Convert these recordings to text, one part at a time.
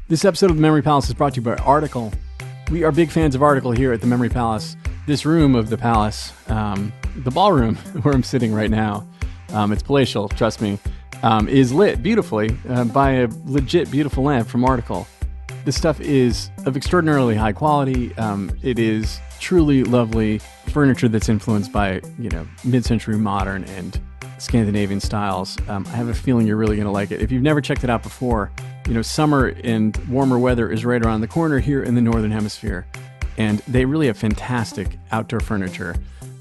This episode of The Memory Palace is brought to you by Article. We are big fans of Article here at The Memory Palace. This room of the palace, the ballroom where I'm sitting right now, it's palatial, trust me, is lit beautifully by a legit beautiful lamp from Article. This stuff is of extraordinarily high quality. It is truly lovely furniture that's influenced by, mid-century modern and Scandinavian styles. I have a feeling you're really going to like it. If you've never checked it out before, summer and warmer weather is right around the corner here in the Northern Hemisphere. And they really have fantastic outdoor furniture.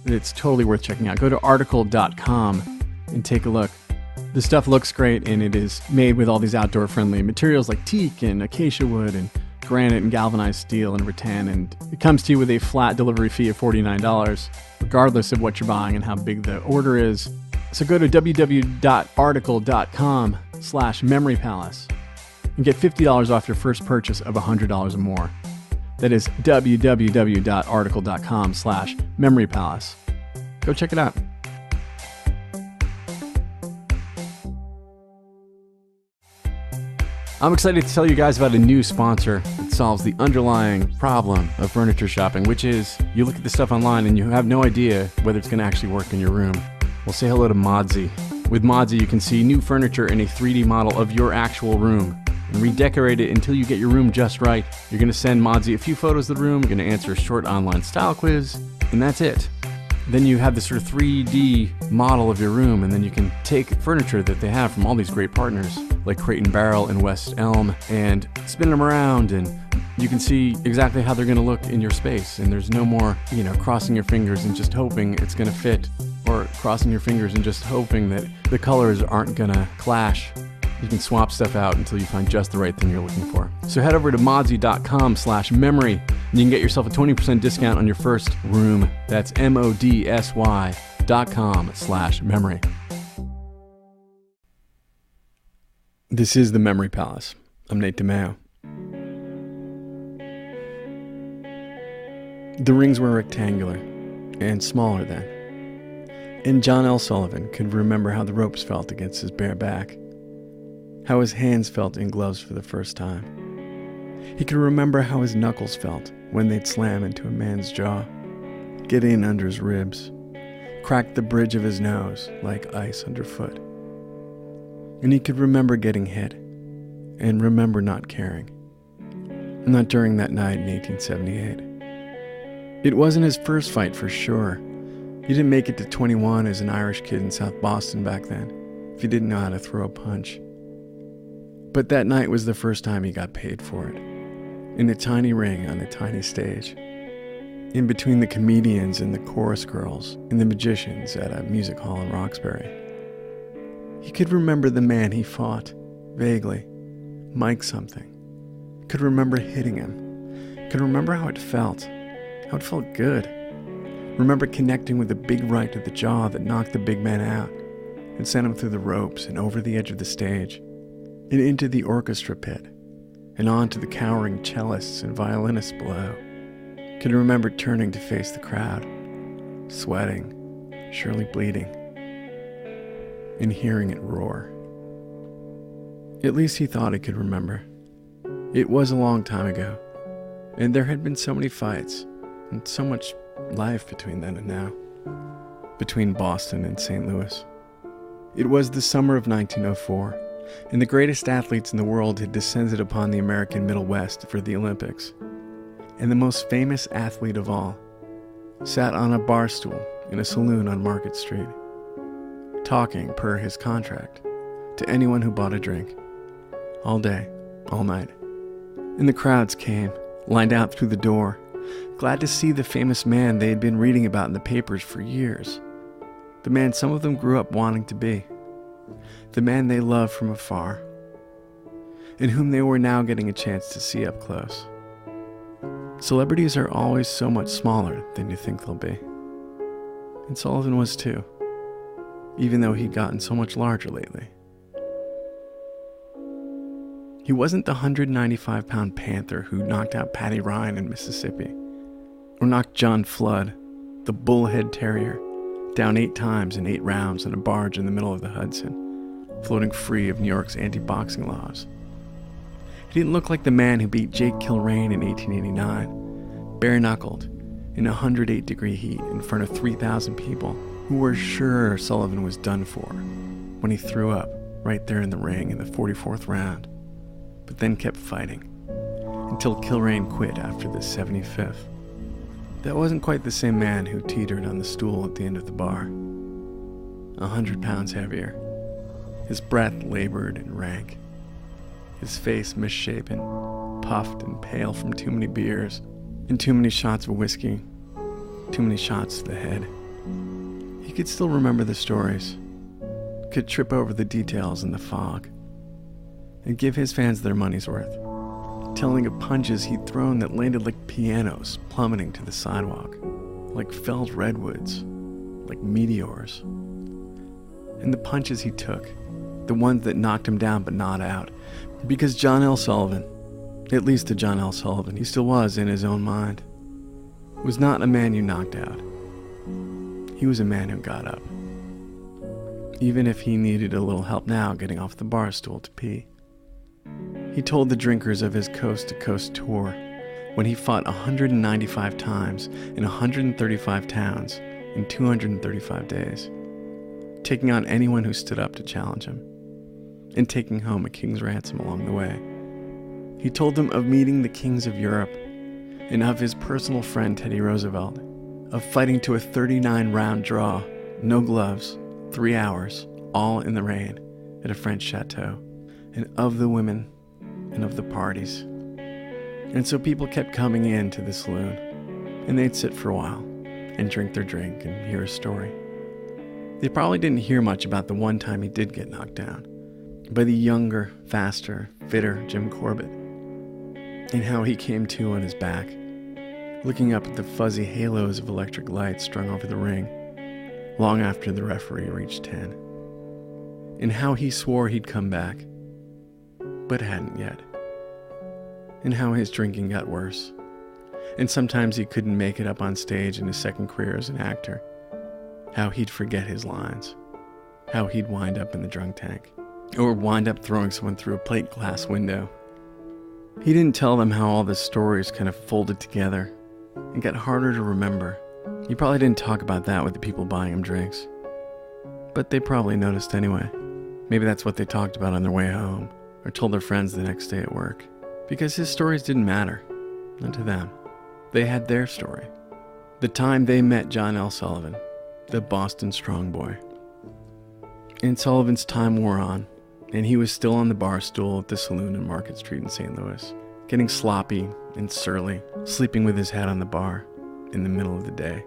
It's totally worth checking out. Go to article.com and take a look. The stuff looks great, and it is made with all these outdoor-friendly materials like teak and acacia wood and granite and galvanized steel and rattan. And it comes to you with a flat delivery fee of $49, regardless of what you're buying and how big the order is. So go to www.article.com/memorypalace and get $50 off your first purchase of $100 or more. That is www.article.com/memorypalace. Go check it out. I'm excited to tell you guys about a new sponsor that solves the underlying problem of furniture shopping, which is you look at the stuff online and you have no idea whether it's going to actually work in your room. Well, say hello to Modsy. With Modsy, you can see new furniture in a 3D model of your actual room and redecorate it until you get your room just right. You're going to send Modsy a few photos of the room, you're going to answer a short online style quiz, and that's it. Then you have this sort of 3D model of your room, and then you can take furniture that they have from all these great partners, like Crate and Barrel and West Elm, and spin them around, and you can see exactly how they're going to look in your space. And there's no more, crossing your fingers and just hoping it's going to fit, or crossing your fingers and just hoping that the colors aren't going to clash. You can swap stuff out until you find just the right thing you're looking for. So head over to modsy.com/memory and you can get yourself a 20% discount on your first room. That's modsy.com/memory. This is the Memory Palace. I'm Nate DiMeo. The rings were rectangular and smaller then, and John L. Sullivan could remember how the ropes felt against his bare back, how his hands felt in gloves for the first time. He could remember how his knuckles felt when they'd slam into a man's jaw, get in under his ribs, crack the bridge of his nose like ice underfoot. And he could remember getting hit, and remember not caring. Not during that night in 1878. It wasn't his first fight for sure. He didn't make it to 21 as an Irish kid in South Boston back then, if he didn't know how to throw a punch. But that night was the first time he got paid for it, in a tiny ring on a tiny stage, in between the comedians and the chorus girls and the magicians at a music hall in Roxbury. He could remember the man he fought, vaguely, Mike something. Could remember hitting him. Could remember how it felt good. Remember connecting with a big right to the jaw that knocked the big man out and sent him through the ropes and over the edge of the stage and into the orchestra pit and on to the cowering cellists and violinists below. Could remember turning to face the crowd, sweating, surely bleeding, and hearing it roar. At least he thought he could remember. It was a long time ago, and there had been so many fights and so much life between then and now, between Boston and St. Louis. It was the summer of 1904, and the greatest athletes in the world had descended upon the American Middle West for the Olympics. And the most famous athlete of all sat on a bar stool in a saloon on Market Street, talking per his contract to anyone who bought a drink, all day, all night. And the crowds came, lined out through the door, glad to see the famous man they had been reading about in the papers for years, the man some of them grew up wanting to be, the man they loved from afar, and whom they were now getting a chance to see up close. Celebrities are always so much smaller than you think they'll be. And Sullivan was too, even though he'd gotten so much larger lately. He wasn't the 195-pound panther who knocked out Patty Ryan in Mississippi, or knocked John Flood, the bullhead terrier, down 8 times in 8 rounds on a barge in the middle of the Hudson, floating free of New York's anti-boxing laws. He didn't look like the man who beat Jake Kilrain in 1889, bare-knuckled, in 108-degree heat in front of 3,000 people who were sure Sullivan was done for when he threw up right there in the ring in the 44th round, but then kept fighting until Kilrain quit after the 75th. That wasn't quite the same man who teetered on the stool at the end of the bar. 100 pounds heavier, his breath labored and rank, his face misshapen, puffed and pale from too many beers and too many shots of whiskey, too many shots to the head. He could still remember the stories, could trip over the details in the fog, and give his fans their money's worth, telling of punches he'd thrown that landed like pianos plummeting to the sidewalk, like felled redwoods, like meteors. And the punches he took, the ones that knocked him down but not out, because John L. Sullivan, at least to John L. Sullivan, he still was in his own mind, was not a man you knocked out. He was a man who got up, even if he needed a little help now getting off the bar stool to pee. He told the drinkers of his coast-to-coast tour when he fought 195 times in 135 towns in 235 days, taking on anyone who stood up to challenge him, and taking home a king's ransom along the way. He told them of meeting the kings of Europe, and of his personal friend Teddy Roosevelt, of fighting to a 39-round draw, no gloves, 3 hours, all in the rain, at a French chateau, and of the women, and of the parties. And so people kept coming in to the saloon, and they'd sit for a while, and drink their drink, and hear a story. They probably didn't hear much about the one time he did get knocked down, by the younger, faster, fitter Jim Corbett, and how he came to on his back, looking up at the fuzzy halos of electric lights strung over the ring, long after the referee reached 10, and how he swore he'd come back, but hadn't yet, and how his drinking got worse, and sometimes he couldn't make it up on stage in his second career as an actor, how he'd forget his lines, how he'd wind up in the drunk tank, or wind up throwing someone through a plate glass window. He didn't tell them how all the stories kind of folded together and got harder to remember. He probably didn't talk about that with the people buying him drinks, but they probably noticed anyway. Maybe that's what they talked about on their way home, or told their friends the next day at work, because his stories didn't matter, not to them. They had their story. The time they met John L. Sullivan, the Boston strong boy. And Sullivan's time wore on, and he was still on the bar stool at the saloon in Market Street in St. Louis, getting sloppy and surly, sleeping with his head on the bar in the middle of the day.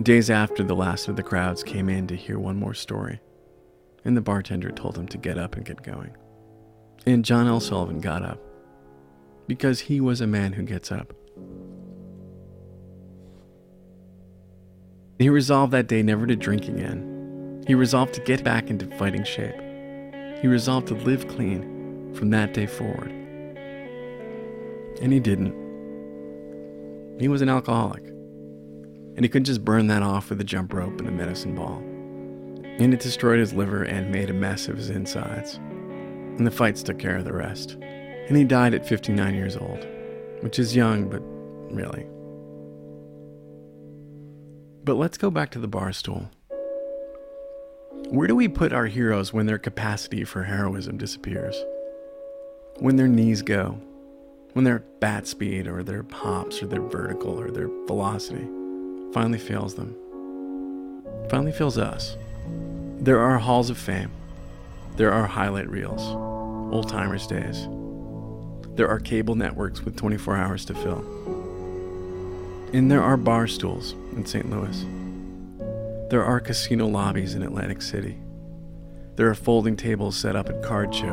Days after the last of the crowds came in to hear one more story, and the bartender told him to get up and get going. And John L. Sullivan got up, because he was a man who gets up. He resolved that day never to drink again. He resolved to get back into fighting shape. He resolved to live clean from that day forward. And he didn't. He was an alcoholic. And he couldn't just burn that off with a jump rope and a medicine ball. And it destroyed his liver and made a mess of his insides. And the fights took care of the rest. And he died at 59 years old, which is young, but really. But let's go back to the bar stool. Where do we put our heroes when their capacity for heroism disappears? When their knees go? When their bat speed or their hops or their vertical or their velocity finally fails them? Finally fails us. There are halls of fame. There are highlight reels. Old timers days. There are cable networks with 24 hours to fill. And there are bar stools in St. Louis. There are casino lobbies in Atlantic City. There are folding tables set up at card shows